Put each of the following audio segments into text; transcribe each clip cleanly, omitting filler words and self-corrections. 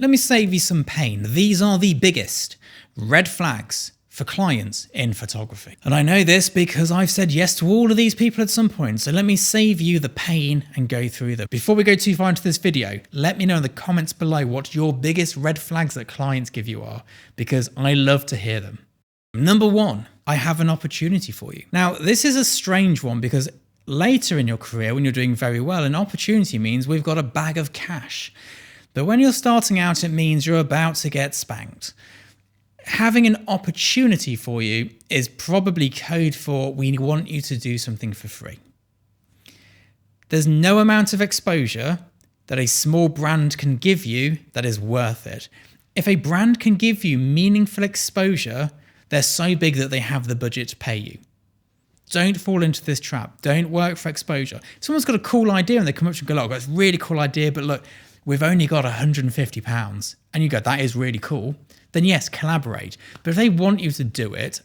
Let me save you some pain. These are the biggest red flags for clients in photography. And I know this because I've said yes to all of these people at some point. So let me save you the pain and go through them. Before we go too far into this video, let me know in the comments below what your biggest red flags that clients give you are, because I love to hear them. Number one, I have an opportunity for you. Now, this is a strange one because later in your career, when you're doing very well, an opportunity means we've got a bag of cash. But when you're starting out, it means you're about to get spanked. Having an opportunity for you is probably code for we want you to do something for free. There's no amount of exposure that a small brand can give you that is worth it. If a brand can give you meaningful exposure, they're so big that they have the budget to pay you. Don't fall into this trap. Don't work for exposure. If someone's got a cool idea and they come up to you and go, look, I've got this really cool idea, but look, we've only got £150. And you go, that is really cool. Then yes, collaborate. But if they want you to do it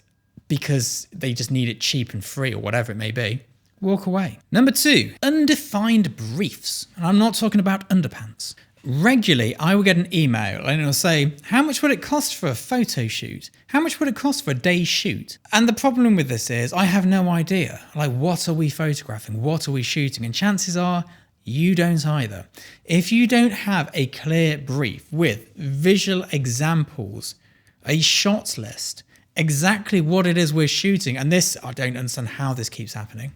because they just need it cheap and free or whatever it may be, walk away. Number two, undefined briefs. And I'm not talking about underpants. Regularly, I will get an email and it'll say, how much would it cost for a photo shoot? How much would it cost for a day's shoot? And the problem with this is I have no idea. Like, what are we photographing? What are we shooting? And chances are you don't either. If you don't have a clear brief with visual examples, a shots list, exactly what it is we're shooting, and this, I don't understand how this keeps happening.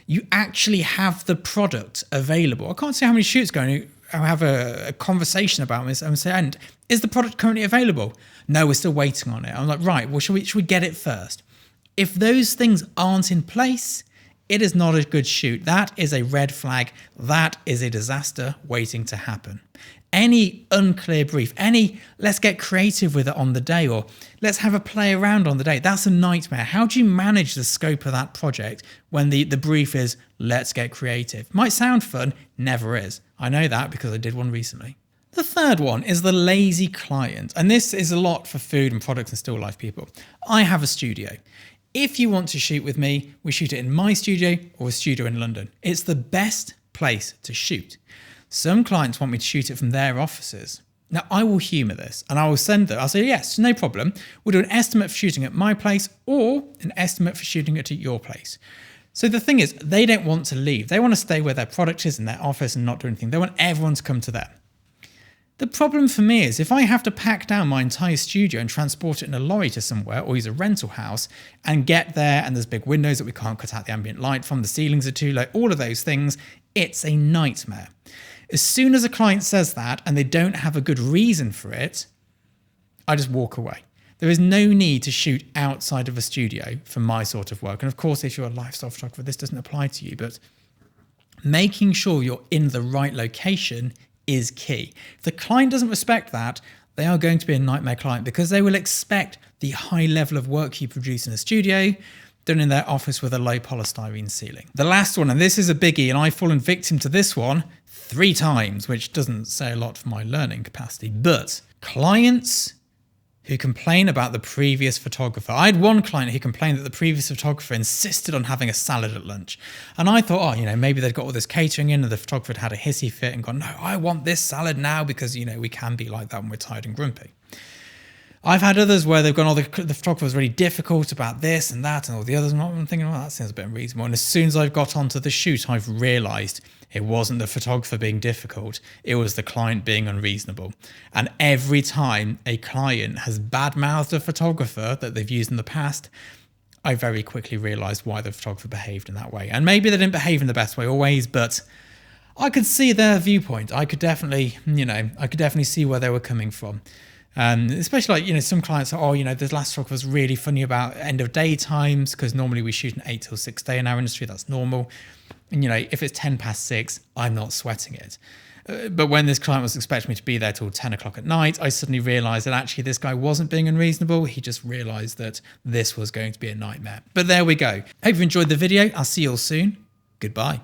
You actually have the product available. I can't see how many shoots going. I have a conversation about this and say, and is the product currently available? No, we're still waiting on it. I'm like, right, well, should we get it first? If those things aren't in place, it is not a good shoot. That is a red flag. That is a disaster waiting to happen. Any unclear brief, any let's get creative with it on the day, or let's have a play around on the day, that's a nightmare. How do you manage the scope of that project when the brief is let's get creative? Might sound fun, never is. I know that because I did one recently. The third one is the lazy client. And this is a lot for food and products and still life people. I have a studio. If you want to shoot with me, we shoot it in my studio or a studio in London. It's the best place to shoot. Some clients want me to shoot it from their offices. Now, I will humour this and I will send them. I'll say, yes, no problem. We'll do an estimate for shooting at my place or an estimate for shooting it at your place. So the thing is, they don't want to leave. They want to stay where their product is in their office and not do anything. They want everyone to come to them. The problem for me is if I have to pack down my entire studio and transport it in a lorry to somewhere or use a rental house and get there and there's big windows that we can't cut out the ambient light from, the ceilings are too low, all of those things, it's a nightmare. As soon as a client says that and they don't have a good reason for it, I just walk away. There is no need to shoot outside of a studio for my sort of work. And of course, if you're a lifestyle photographer, this doesn't apply to you, but making sure you're in the right location is key. If the client doesn't respect that, they are going to be a nightmare client because they will expect the high level of work you produce in a studio done in their office with a low polystyrene ceiling. The last one, and this is a biggie, and I've fallen victim to this one 3 times, which doesn't say a lot for my learning capacity, but clients who complain about the previous photographer. I had one client who complained that the previous photographer insisted on having a salad at lunch. And I thought, oh, maybe they'd got all this catering in and the photographer had a hissy fit and gone, no, I want this salad now because, we can be like that when we're tired and grumpy. I've had others where they've gone, oh, the photographer was really difficult about this and that and all the others. And I'm thinking, that seems a bit unreasonable. And as soon as I've got onto the shoot, I've realised it wasn't the photographer being difficult. It was the client being unreasonable. And every time a client has badmouthed a photographer that they've used in the past, I very quickly realised why the photographer behaved in that way. And maybe they didn't behave in the best way always, but I could see their viewpoint. I could definitely, see where they were coming from. Especially like, some clients are, this last photographer was really funny about end of day times because normally we shoot an 8 till 6 day in our industry. That's normal. And, if it's 10 past 6, I'm not sweating it. But when this client was expecting me to be there till 10 o'clock at night, I suddenly realized that actually this guy wasn't being unreasonable. He just realized that this was going to be a nightmare. But there we go. Hope you enjoyed the video. I'll see you all soon. Goodbye.